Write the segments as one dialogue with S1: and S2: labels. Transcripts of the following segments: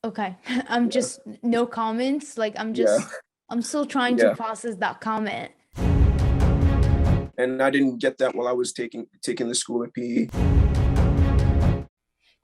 S1: Okay. I'm
S2: Yeah,
S1: just no comments. Like
S2: yeah,
S1: I'm still trying to
S2: yeah.
S1: process that comment.
S2: And I didn't get that while I was taking the school of PE.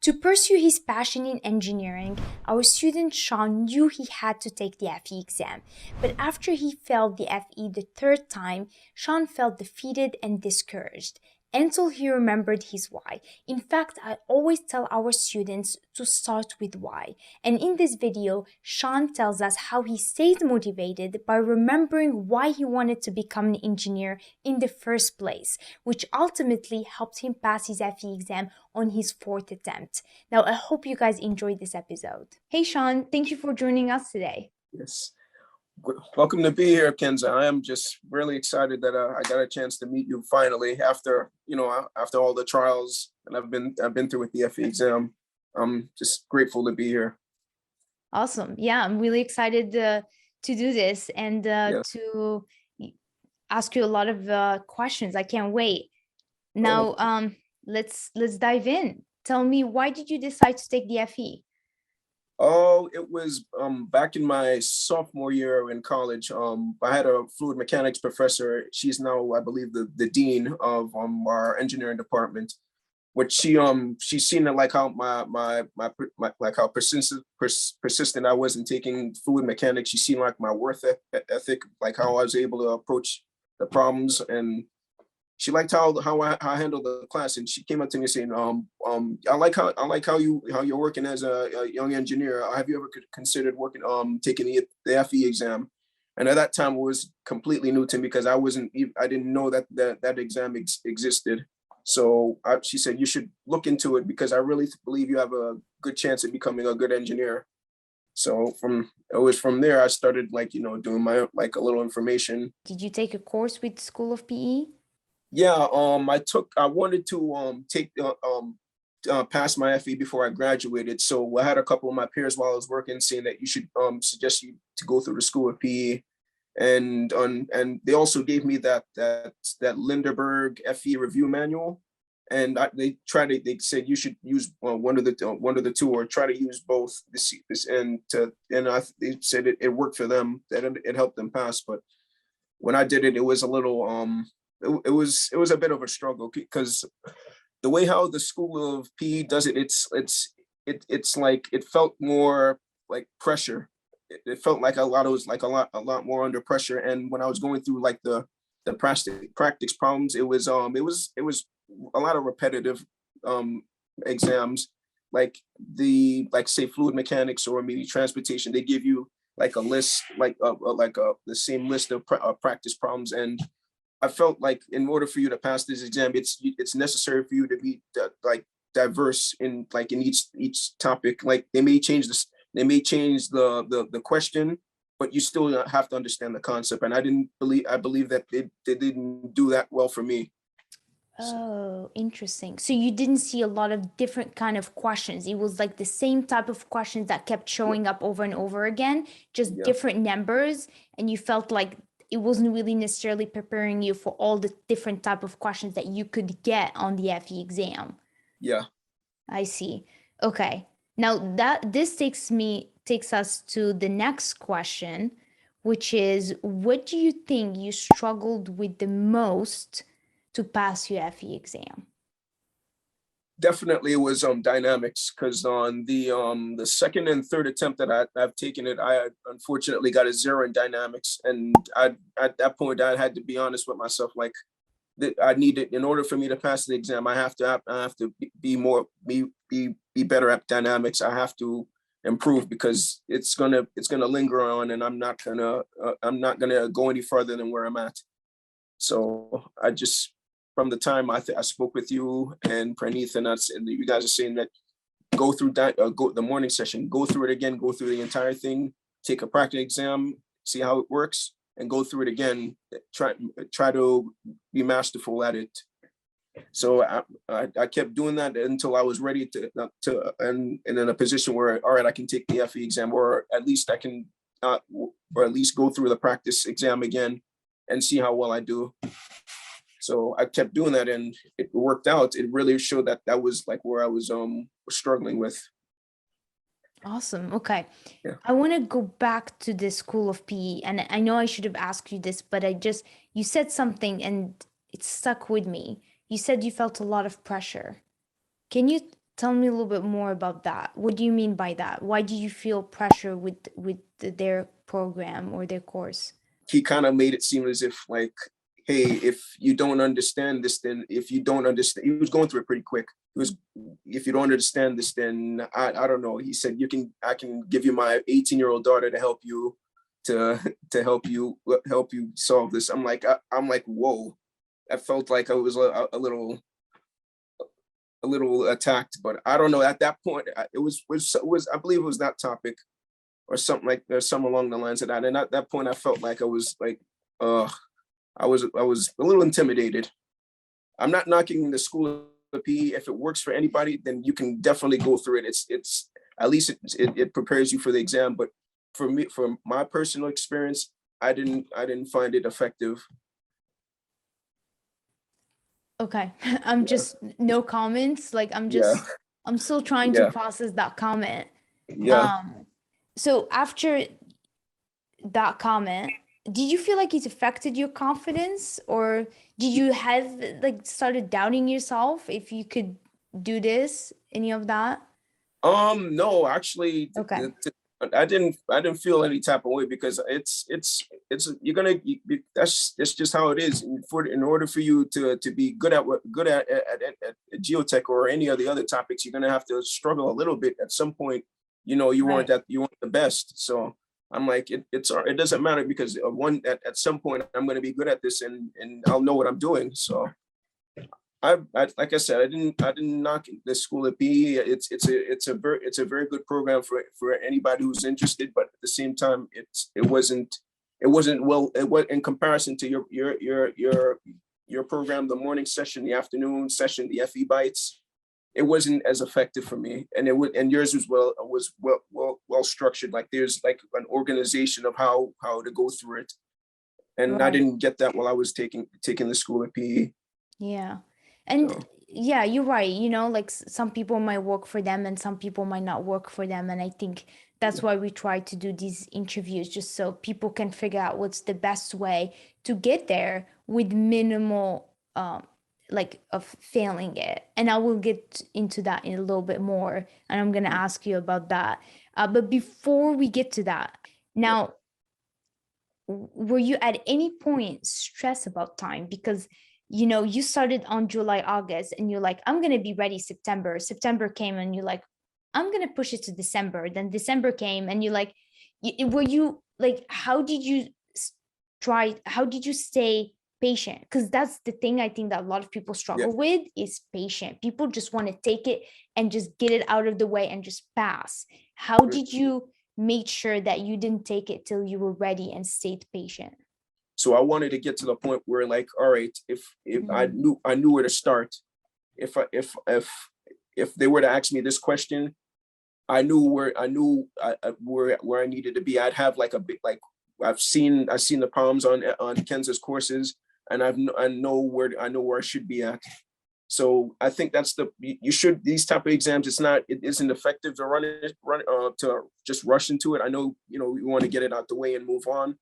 S3: To pursue his passion in engineering, our student Shawn knew he had to take the FE exam. But after he failed the FE the third time, Shawn felt defeated and discouraged until he remembered his why. In fact, I always tell our students to start with why. And in this video, Shawn tells us how he stayed motivated by remembering why he wanted to become an engineer in the first place, which ultimately helped him pass his FE exam on his fourth attempt. Now, I hope you guys enjoyed this episode.
S1: Hey, Shawn, thank you for joining us today.
S2: Yes. Welcome to be here, Kenza. I am just really excited that I got a chance to meet you finally after, after all the trials and I've been through with the FE exam. I'm just grateful to be here.
S1: Awesome. Yeah, I'm really excited to do this and
S2: Yes.
S1: to ask you a lot of questions. I can't wait.
S2: Oh,
S1: Now, let's dive in. Tell me, why did you decide to take the FE?
S2: oh, it was back in my sophomore year in college. I had a fluid mechanics professor. She's now, I believe, the dean of our engineering department. Which she's seen it like how my like how persistent I was in taking fluid mechanics. She's seen like my ethic, like how I was able to approach the problems, and she liked how I handled the class. And she came up to me saying, I like how you're working as a young engineer. Have you ever considered working taking the FE exam? And at that time, it was completely new to me because I didn't know that exam existed. So she said, you should look into it because I really believe you have a good chance of becoming a good engineer. So it was from there I started doing my like a little information.
S1: Did you take a course with School of PE?
S2: Yeah, I wanted to take pass my FE before I graduated. So I had a couple of my peers while I was working saying that you should suggest you to go through the School of PE. And they also gave me that Lindeberg FE review manual, and they said you should use one of the two or try to use both. They said it worked for them, that it helped them pass. But when I did it, it was a little it was a bit of a struggle because the way how the School of PE does it, it's like it felt more like pressure. It felt like a lot more under pressure. And when I was going through like the practice problems, it was a lot of repetitive exams, like say fluid mechanics or maybe transportation. They give you like a list, the same list of practice problems. And I felt like in order for you to pass this exam, it's necessary for you to be like diverse in each topic. Like they may change the question, but you still have to understand the concept. And I believe that they didn't do that well for me.
S1: Oh, interesting. So you didn't see a lot of different kind of questions. It was like the same type of questions that kept
S2: Yeah,
S1: showing up over and over again, just
S2: yeah,
S1: different numbers, and you felt like it wasn't really necessarily preparing you for all the different type of questions that you could get on the FE exam.
S2: yeah.
S1: I see. Okay. Now that this takes us to the next question, which is, what do you think you struggled with the most to pass your FE exam?
S2: Definitely it was dynamics, because on the second and third attempt that I've taken it, I unfortunately got a 0 in dynamics. And at that point I had to be honest with myself, like that I needed, in order for me to pass the exam, I have to be better at dynamics. I have to improve because it's gonna linger on, and I'm not gonna go any further than where I'm at. So I just, from the time I spoke with you and Praneeth, and you guys are saying that go through that, go the morning session, go through it again, go through the entire thing, take a practice exam, see how it works, and go through it again. Try to be masterful at it. So I kept doing that until I was ready and in a position where, all right, I can take the FE exam, or at least I can, or at least go through the practice exam again and see how well I do. So I kept doing that, and it worked out. It really showed that was like where I was struggling with.
S1: Awesome. Okay.
S2: Yeah.
S1: I want to go back to the School of PE. And I know I should have asked you this, but you said something and it stuck with me. You said you felt a lot of pressure. Can you tell me a little bit more about that? What do you mean by that? Why do you feel pressure with their program or their course?
S2: He kind of made it seem as if like, hey, if you don't understand this, then if you don't understand, he was going through it pretty quick. He was, if you don't understand this, then I don't know. He said, I can give you my 18-year-old daughter to help you, to help you solve this. I'm like, whoa. I felt like I was a little attacked, but I don't know. At that point, it was I believe it was that topic or something like there's some along the lines of that. And at that point, I felt like I was like, I was a little intimidated. I'm not knocking the School of PE. If it works for anybody, then you can definitely go through it. It's at least it prepares you for the exam. But for me, from my personal experience, I didn't find it effective.
S1: Okay. I'm
S2: Yeah,
S1: just no comments. Like
S2: yeah,
S1: I'm still trying to
S2: yeah,
S1: process that comment.
S2: yeah.
S1: Um, so after that comment, did you feel like it affected your confidence, or did you have like started doubting yourself if you could do this, any of that?
S2: No, actually,
S1: Okay.
S2: I didn't feel any type of way because you're gonna that's just how it is. In order for you to be good at geotech or any of the other topics, you're gonna have to struggle a little bit at some point.
S1: Right.
S2: You weren't the best. So I'm like, it doesn't matter because at some point I'm gonna be good at this and I'll know what I'm doing. So I like I said, I didn't knock the School of PE. It's a very good program for anybody who's interested. But at the same time, it wasn't well. It was in comparison to your program, the morning session, the afternoon session, the FE bites. It wasn't as effective for me, and yours was well structured. Like there's like an organization of how to go through it, and I
S1: Right.
S2: didn't get that while I was taking the School of PE.
S1: Yeah. And
S2: So
S1: yeah, you're right. You know, like some people might work for them and some people might not work for them. And I think that's why we try to do these interviews, just so people can figure out what's the best way to get there with minimal, like of failing it. And I will get into that in a little bit more. And I'm going to ask you about that. But before we get to that,
S2: yeah.
S1: now, were you at any point stressed about time? Because you started on July, August, and you're like, I'm gonna be ready September came and you're like, I'm gonna push it to December. Then December came and you're like, were you like, how did you stay patient? Because that's the thing I think that a lot of people
S2: Yeah.
S1: struggle with is patient. People just want to take it and just get it out of the way and just pass. How did you make sure that you didn't take it till you were ready and stayed patient?
S2: So I wanted to get to the point where like, all right, if
S1: Mm,
S2: I knew where to start. If they were to ask me this question, I knew where I needed to be. I'd have like a big like I've seen the problems on Kenza's courses, and I know where I should be at. So I think that's you should these type of exams. It isn't effective to run to just rush into it. I know you want to get it out the way and move on,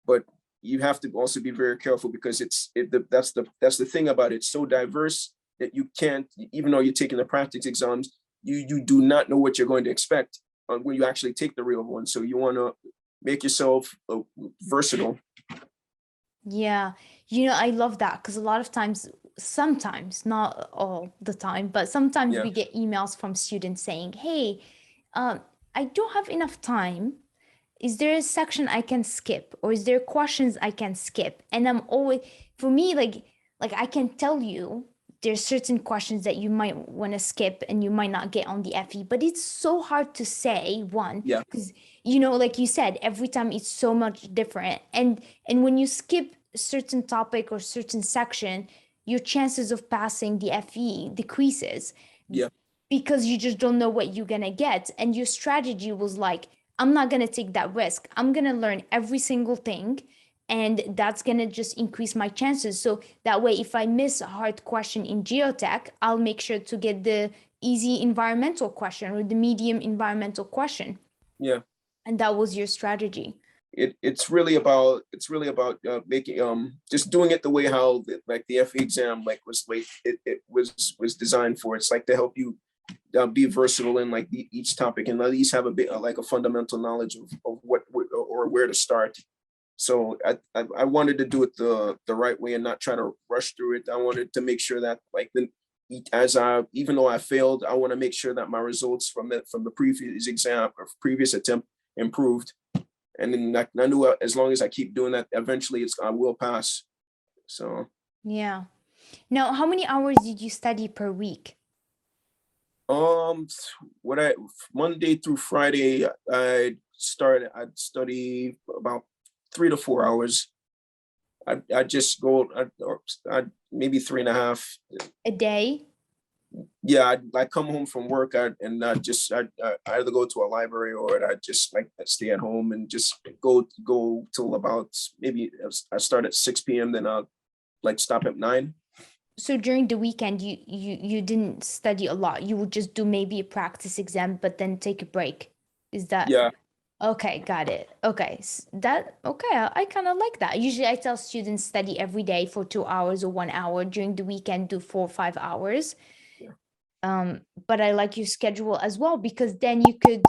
S2: but you have to also be very careful because that's the thing about it. It's so diverse that you can't, even though you're taking the practice exams, you do not know what you're going to expect when you actually take the real one. So you want to make yourself versatile.
S1: yeah, I love that because a lot of times, sometimes, not all the time, but sometimes
S2: Yeah,
S1: we get emails from students saying, "Hey, um, I don't have enough time. Is there a section I can skip, or is there questions I can skip?" And I'm always, for me, like I can tell you there's certain questions that you might want to skip and you might not get on the FE, but it's so hard to say one
S2: yeah,
S1: because like you said, every time it's so much different. And when you skip a certain topic or certain section, your chances of passing the FE decreases
S2: yeah.
S1: because you just don't know what you're gonna get. And your strategy was like, I'm not gonna take that risk. I'm gonna learn every single thing, and that's gonna just increase my chances. So that way, if I miss a hard question in geotech, I'll make sure to get easy environmental question or the medium environmental question.
S2: Yeah.
S1: And that was your strategy.
S2: It's really about making just doing it the way how like the FE exam like was like it was designed for. It's like to help you be versatile in like each topic and at least have a bit like a fundamental knowledge of what or where to start. So I wanted to do it the right way and not try to rush through it. I wanted to make sure that like even though I failed, I want to make sure that my results from the previous exam or previous attempt improved. And then I knew as long as I keep doing that, eventually I will pass. So
S1: yeah. Now, how many hours did you study per week?
S2: Monday through Friday, I'd study about 3 to 4 hours. I just go I maybe 3.5
S1: a day.
S2: Yeah, I come home from work and I either go to a library or I just like stay at home and just go till about maybe I start at 6 p.m. then I'll like stop at 9.
S1: So during the weekend, you didn't study a lot. You would just do maybe a practice exam, but then take a break. Is that?
S2: Yeah.
S1: Okay, got it. Okay, I kind of like that. Usually I tell students study every day for 2 hours or 1 hour. During the weekend, do 4 or 5 hours.
S2: Yeah.
S1: But I like your schedule as well because then you could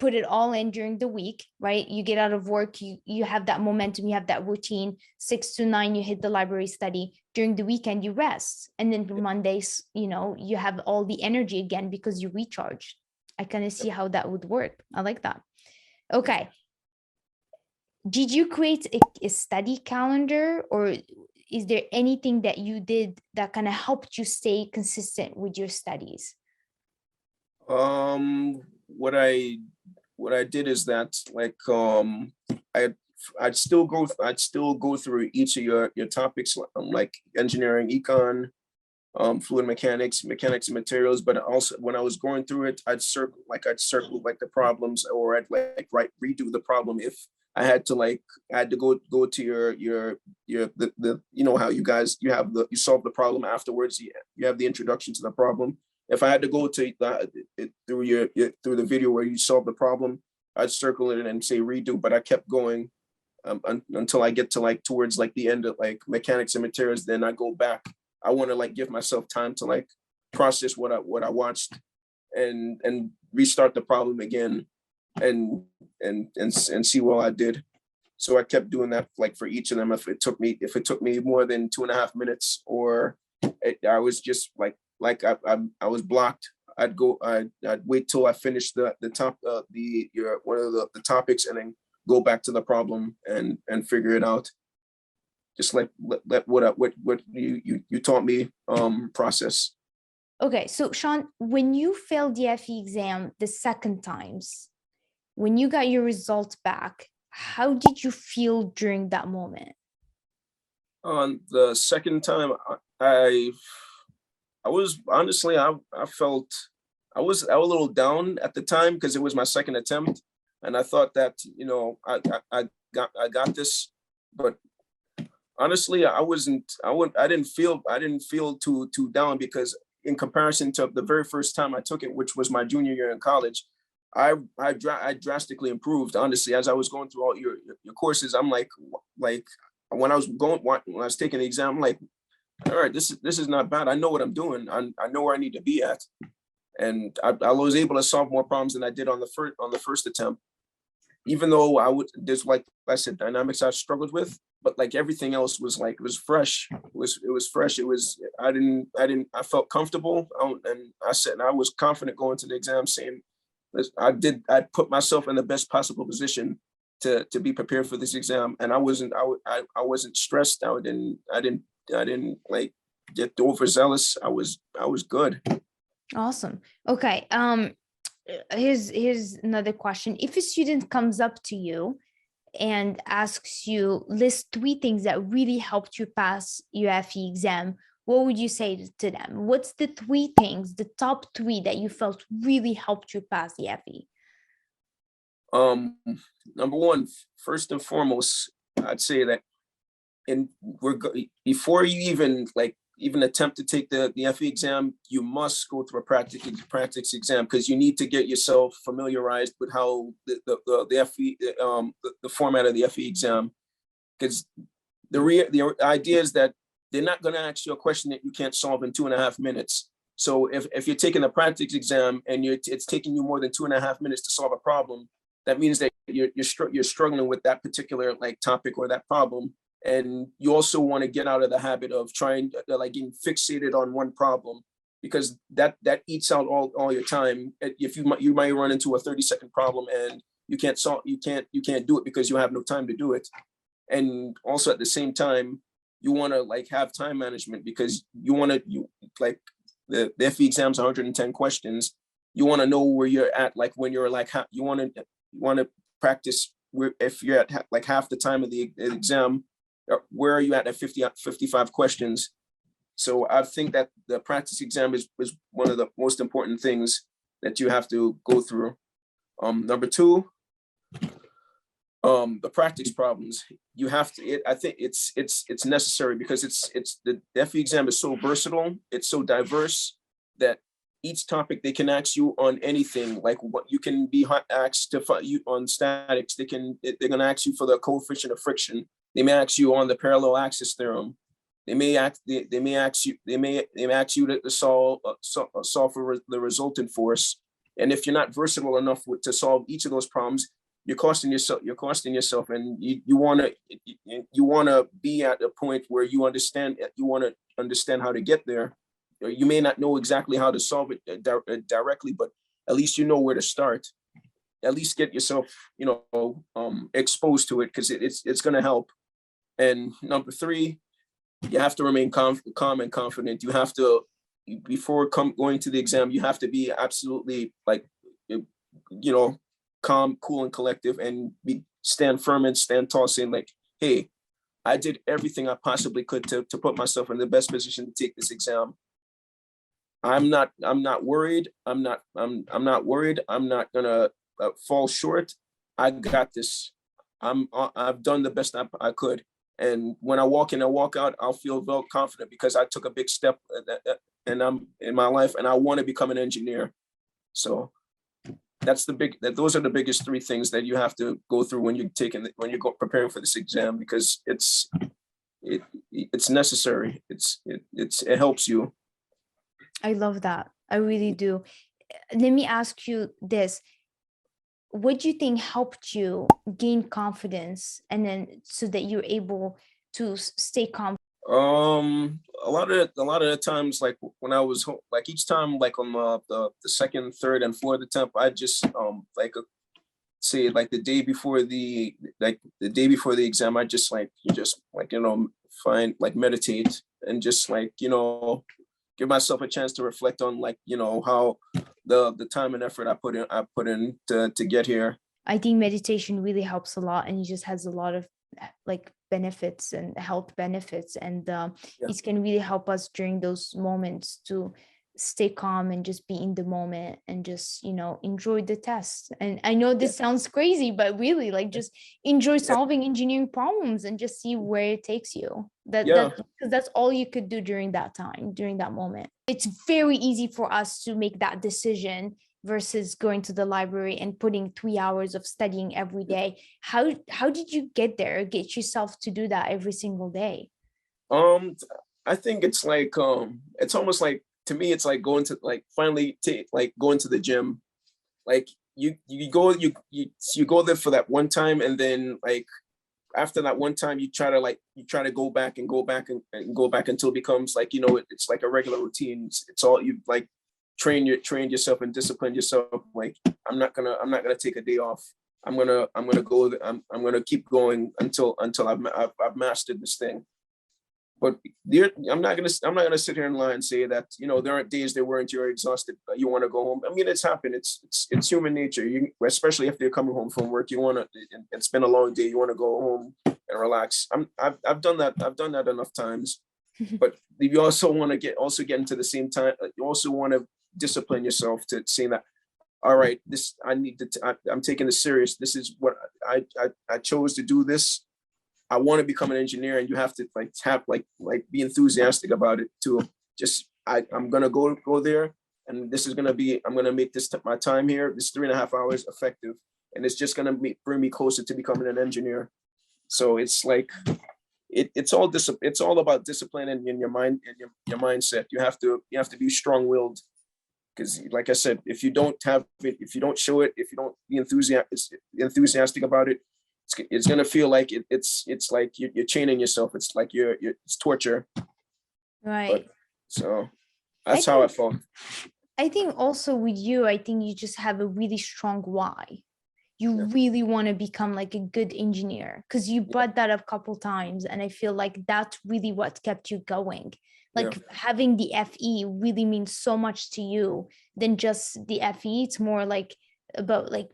S1: put it all in during the week, right? You get out of work, you have that momentum, you have that routine. 6 to 9, you hit the library study. During the weekend, you rest, and then Mondays, you have all the energy again because you recharge. I kind of see how that would work. I like that. Okay. Did you create a study calendar, or is there anything that you did that kind of helped you stay consistent with your studies?
S2: What I did is that like I'd still go through each of your topics, like engineering, econ, fluid mechanics and materials. But also when I was going through it, I'd circle like the problems, or I'd like redo the problem if I had to go to your the how you solve the problem afterwards. You have the introduction to the problem. If I had to go to through the video where you solve the problem, I'd circle it and say redo. But I kept going until I get to like towards like the end of like mechanics and materials. Then I go back. I want to like give myself time to like process what I watched and restart the problem again and see what I did. So I kept doing that like for each of them. If it took me more than 2.5 minutes, or I was just like I was blocked, I'd wait till I finished the top one of the topics and then go back to the problem and figure it out. Just like let what you taught me process.
S1: Okay, so Shawn, when you failed the FE exam the second times, when you got your results back, how did you feel during that moment?
S2: On the second time, I was honestly I felt I was a little down at the time because it was my second attempt, and I thought that I got this, but honestly I didn't feel too down, because in comparison to the very first time I took it, which was my junior year in college, I drastically improved. Honestly, as I was going through all your courses, I'm like when I was taking the exam, I'm like, all right, this is not bad. I know what I'm doing. I know where I need to be at, and I was able to solve more problems than I did on the first attempt. Even though there's like I said, dynamics I struggled with, but like everything else was like, it was fresh. It was fresh. I felt comfortable, and I was confident going to the exam, saying I put myself in the best possible position to be prepared for this exam, and I wasn't stressed. I didn't like get overzealous. I was good.
S1: Awesome. Okay. Here's another question. If a student comes up to you and asks you list 3 things that really helped you pass your FE exam, what would you say to them? What's the 3 things, the top 3 that you felt really helped you pass the FE?
S2: Number one, first and foremost, I'd say that before you even like even attempt to take the FE exam, you must go through a practice exam, because you need to get yourself familiarized with how the FE the format of the FE exam. Because the idea is that they're not going to ask you a question that you can't solve in 2.5 minutes. So if you're taking a practice exam and it's taking you more than 2.5 minutes to solve a problem, that means that you're struggling with that particular like topic or that problem. And you also want to get out of the habit of trying like getting fixated on one problem, because that eats out all your time. If you might run into a 30-second problem and you can't do it because you have no time to do it. And also at the same time, you want to like have time management, because you like the FE exams 110 questions. You want to know where you're at, like when you're like you want to practice where, if you're at like half the time of the exam, where are you at 55 questions. So I think that the practice exam is one of the most important things that you have to go through. Number two, the practice problems. You have to, I think it's necessary, because the FE exam is so versatile, it's so diverse, that each topic they can ask you on anything. Like what you can be asked to you on statics, they're gonna ask you for the coefficient of friction. They may ask you on the parallel axis theorem. They may ask you to solve for the resultant force. And if you're not versatile enough to solve each of those problems, you're costing yourself, and you want to be at a point where you want to understand how to get there. You may not know exactly how to solve it directly, but at least you know where to start. At least get yourself, exposed to it, because it's going to help. And number three, you have to remain calm and confident. You have to, before going to the exam, you have to be absolutely like, calm, cool, and collective, and stand firm and stand tall, saying like, hey, I did everything I possibly could to put myself in the best position to take this exam. I'm not worried. I'm not worried. I'm not gonna fall short. I got this. I've done the best I could. And when I walk in and walk out, I'll feel very confident, because I took a big step and I'm in my life, and I want to become an engineer. So those are the biggest three things that you have to go through when you're preparing for this exam, because it's necessary. It helps you.
S1: I love that. I really do. Let me ask you this. What do you think helped you gain confidence, and then so that you're able to stay confident?
S2: A lot of the times, like when I was like each time, like on the second, third, and fourth attempt, I just say like the day before the exam, I just find like meditate and just like give myself a chance to reflect on like how the time and effort I put in to get here.
S1: I think meditation really helps a lot, and it just has a lot of like benefits and health benefits, and it can really help us during those moments to stay calm and just be in the moment and just enjoy the test. And I know this sounds crazy, but really like just enjoy solving engineering problems and just see where it takes you. Because that's all you could do during that time, during that moment. It's very easy for us to make that decision versus going to the library and putting 3 hours of studying every day. How did you get yourself to do that every single day?
S2: I think it's like it's almost like, to me, it's like going to like finally going to the gym. Like you go there for that one time, and then like after that one time, you try to go back and go back until it becomes like it's like a regular routine. It's all you like train yourself and discipline yourself. Like I'm not gonna take a day off. I'm gonna keep going until I've mastered this thing. But I'm not gonna sit here and lie and say that there aren't days where you're exhausted, you want to go home. I mean, it's happened. It's human nature. Especially if you're coming home from work, you want to. It's been a long day. You want to go home and relax. I've done that. I've done that enough times. But you also want to get into the same time. You also want to discipline yourself to say that, all right, I'm taking this serious. This is what I chose to do this. I want to become an engineer, and you have to be enthusiastic about it too. Just I'm gonna go there, and this is gonna be I'm gonna make this my time here, this 3.5 hours effective, and it's just gonna bring me closer to becoming an engineer. So it's like it's all about discipline and in your mind and your mindset. You have to be strong-willed, because like I said, if you don't have it, if you don't show it, if you don't be enthusiastic about it, it's gonna feel like it's like you're chaining yourself. It's like it's torture.
S1: Right.
S2: But so
S1: I
S2: that's how I
S1: think
S2: felt.
S1: I think also with you, I think you just have a really strong why. You
S2: Yeah.
S1: really want to become like a good engineer, because you brought that up a couple times, and I feel like that's really what kept you going.
S2: Yeah.
S1: Like having the FE really means so much to you than just the FE. It's more like about like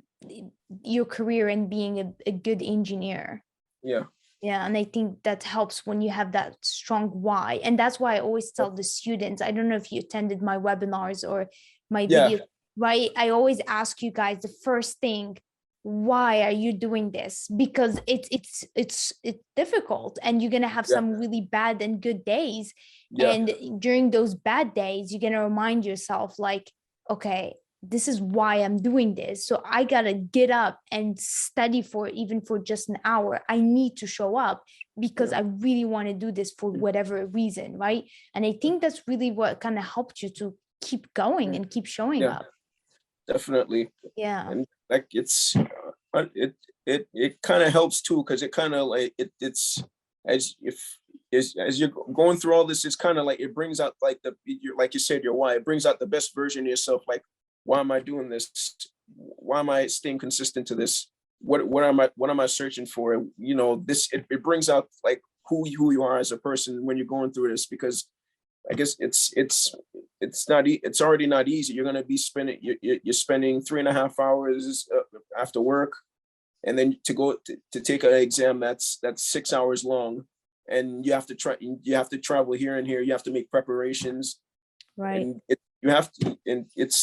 S1: your career and being a good engineer.
S2: Yeah.
S1: Yeah, and I think that helps when you have that strong why. And that's why I always tell the students, I don't know if you attended my webinars or my
S2: Yeah.
S1: video, right? I always ask you guys the first thing, why are you doing this? Because it's difficult, and you're gonna have
S2: Yeah.
S1: some really bad and good days.
S2: Yeah.
S1: And during those bad days, you're gonna remind yourself like, okay, this is why I'm doing this. So I gotta get up and study for even for just an hour. I need to show up because
S2: Yeah.
S1: I really want to do this for whatever reason, right? And I think that's really what kind of helped you to keep going and keep showing
S2: Yeah.
S1: up.
S2: Definitely.
S1: Yeah.
S2: And like it kind of helps too, because it kind of like it's as if as you're going through all this, it's kind of like it brings out like like you said, your why. It brings out the best version of yourself. Like, why am I doing this? Why am I staying consistent to this? What am I searching for? You know, it brings out like who you are as a person when you're going through this, because I guess it's already not easy. You're gonna be spending you're spending 3.5 hours after work, and then to go to take an exam that's 6 hours long, and you have to travel here and here. You have to make preparations,
S1: Right.
S2: and you have to, and it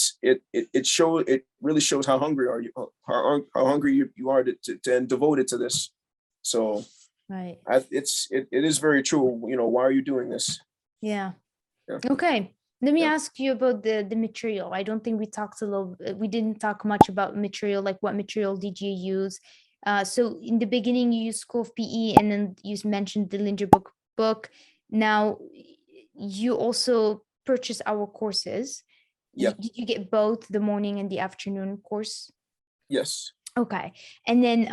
S2: really shows how hungry are you how hungry you are to and devoted to this. So
S1: Right.
S2: it is very true. You know, why are you doing this?
S1: Yeah.
S2: Yeah.
S1: Okay. Let me
S2: Yeah.
S1: ask you about the material. I don't think we didn't talk much about material, like what material did you use? So in the beginning you used School of PE, and then you mentioned the Linger book. Now you also purchase our courses.
S2: Yeah.
S1: Did you get both the morning and the afternoon course?
S2: Yes.
S1: Okay. And then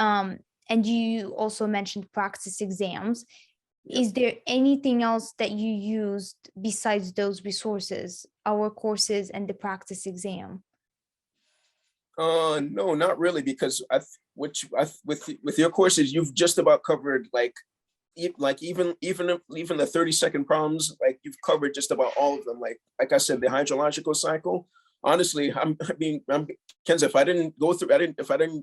S1: and you also mentioned practice exams.
S2: Yeah.
S1: Is there anything else that you used besides those resources, our courses and the practice exam?
S2: No, not really, because with your courses, you've just about covered like even the 30-second problems, like you've covered just about all of them. Like I said, the hydrological cycle. Honestly, I'm Kenza, if I didn't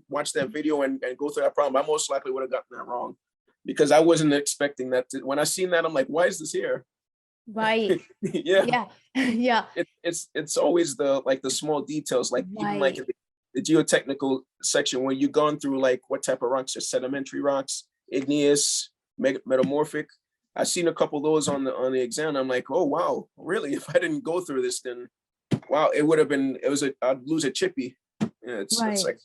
S2: watch that video and go through that problem, I most likely would have gotten that wrong, because I wasn't expecting that. When I seen that, I'm like, why is this here?
S1: Right.
S2: Yeah.
S1: Yeah. Yeah.
S2: It's always the small details, like even like
S1: Right.
S2: the geotechnical section, when you've gone through like what type of rocks are sedimentary rocks, igneous, metamorphic. I've seen a couple of those on the exam. I'm like, oh wow, really? If I didn't go through this, then wow, I'd lose a chippy. Yeah, it's
S1: Right.
S2: like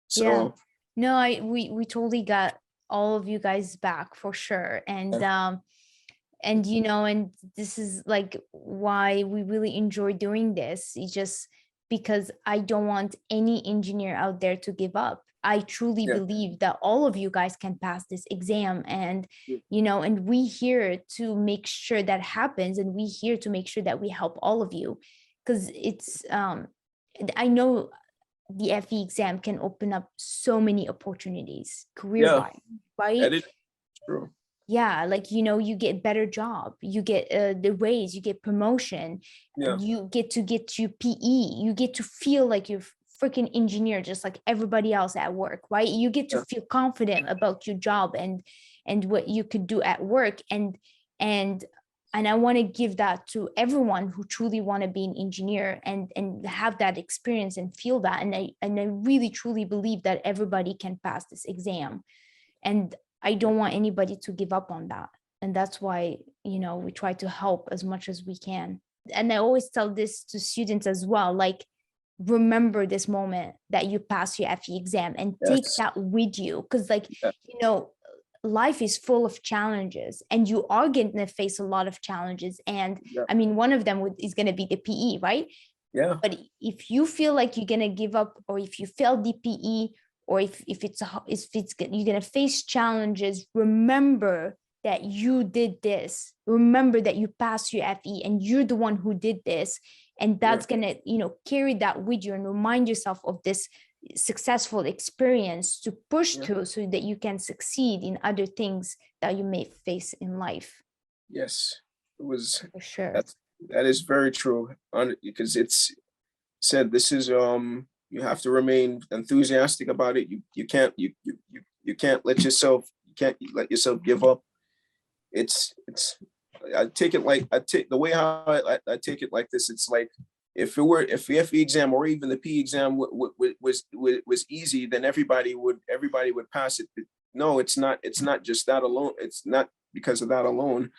S2: so.
S1: Yeah. No, we totally got all of you guys back for sure. And you know, and this is like why we really enjoy doing this. It's just because I don't want any engineer out there to give up. I truly
S2: Yeah.
S1: believe that all of you guys can pass this exam, and you know, and we here to make sure that happens, and we here to make sure that we help all of you, because it's I know the FE exam can open up so many opportunities career
S2: Yeah,
S1: wise, right?
S2: that is true.
S1: Yeah, like you know, you get better job, you get the raise, you get promotion,
S2: Yeah.
S1: you get to PE, you get to feel like you're freaking engineer just like everybody else at work, right? You get to
S2: Yeah.
S1: feel confident about your job and what you could do at work, and I want to give that to everyone who truly want to be an engineer and have that experience and feel that. And I really truly believe that everybody can pass this exam. And I don't want anybody to give up on that. And that's why, you know, we try to help as much as we can. And I always tell this to students as well, like, remember this moment that you pass your FE exam and take
S2: Yes.
S1: that with you. Because, like,
S2: Yeah.
S1: you know, life is full of challenges and you are going to face a lot of challenges. And
S2: Yeah.
S1: I mean, one of them is going to be the PE, right?
S2: Yeah.
S1: But if you feel like you're going to give up, or if you fail DPE, or if you're going to face challenges, remember that you did this. Remember that you passed your FE and you're the one who did this. And that's going to, you know, carry that with you and remind yourself of this successful experience to push through, so that you can succeed in other things that you may face in life.
S2: Yes, it was.
S1: For sure.
S2: That is very true. Because it's said, this is you have to remain enthusiastic about it. You can't let yourself give up. It's I take it like the way how I take it like this. It's like, if the FE exam or even the P exam was easy, then everybody would pass it. No, it's not. It's not just that alone. It's not because of that alone.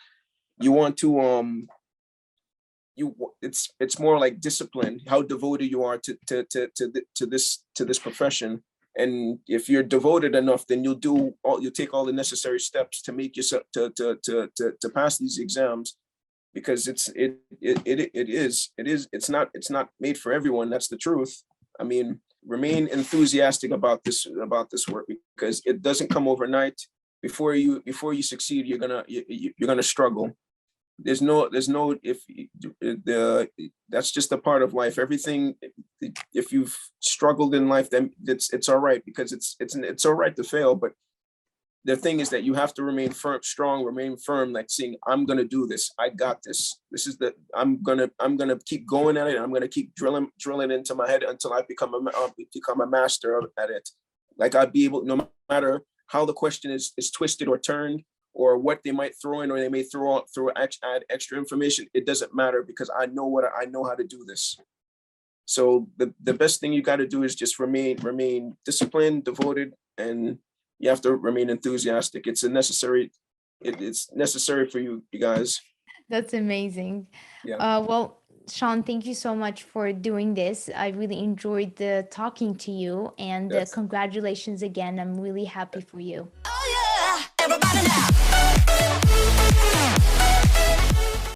S2: You want to it's more like discipline, how devoted you are to this profession. And if you're devoted enough, then you'll take all the necessary steps to make yourself to pass these exams, because it's not made for everyone. That's the truth. I mean, remain enthusiastic about this work, because it doesn't come overnight. Before you succeed, you're gonna struggle. There's no that's just a part of life. Everything, if you've struggled in life, then it's all right, because it's all right to fail. But the thing is that you have to remain strong, remain firm, like saying, I'm gonna do this. I got this. I'm gonna keep going at it. I'm gonna keep drilling into my head until I become a master at it. Like, I'd be able, no matter how the question is twisted or turned, or what they might throw in, or they may add extra information. It doesn't matter, because I know how to do this. So the best thing you got to do is just remain disciplined, devoted, and you have to remain enthusiastic. It's necessary for you guys.
S1: That's amazing.
S2: Yeah.
S1: Well, Shawn, thank you so much for doing this. I really enjoyed talking to you, and
S2: Yes.
S1: congratulations again. I'm really happy for you.
S4: Oh yeah, everybody now.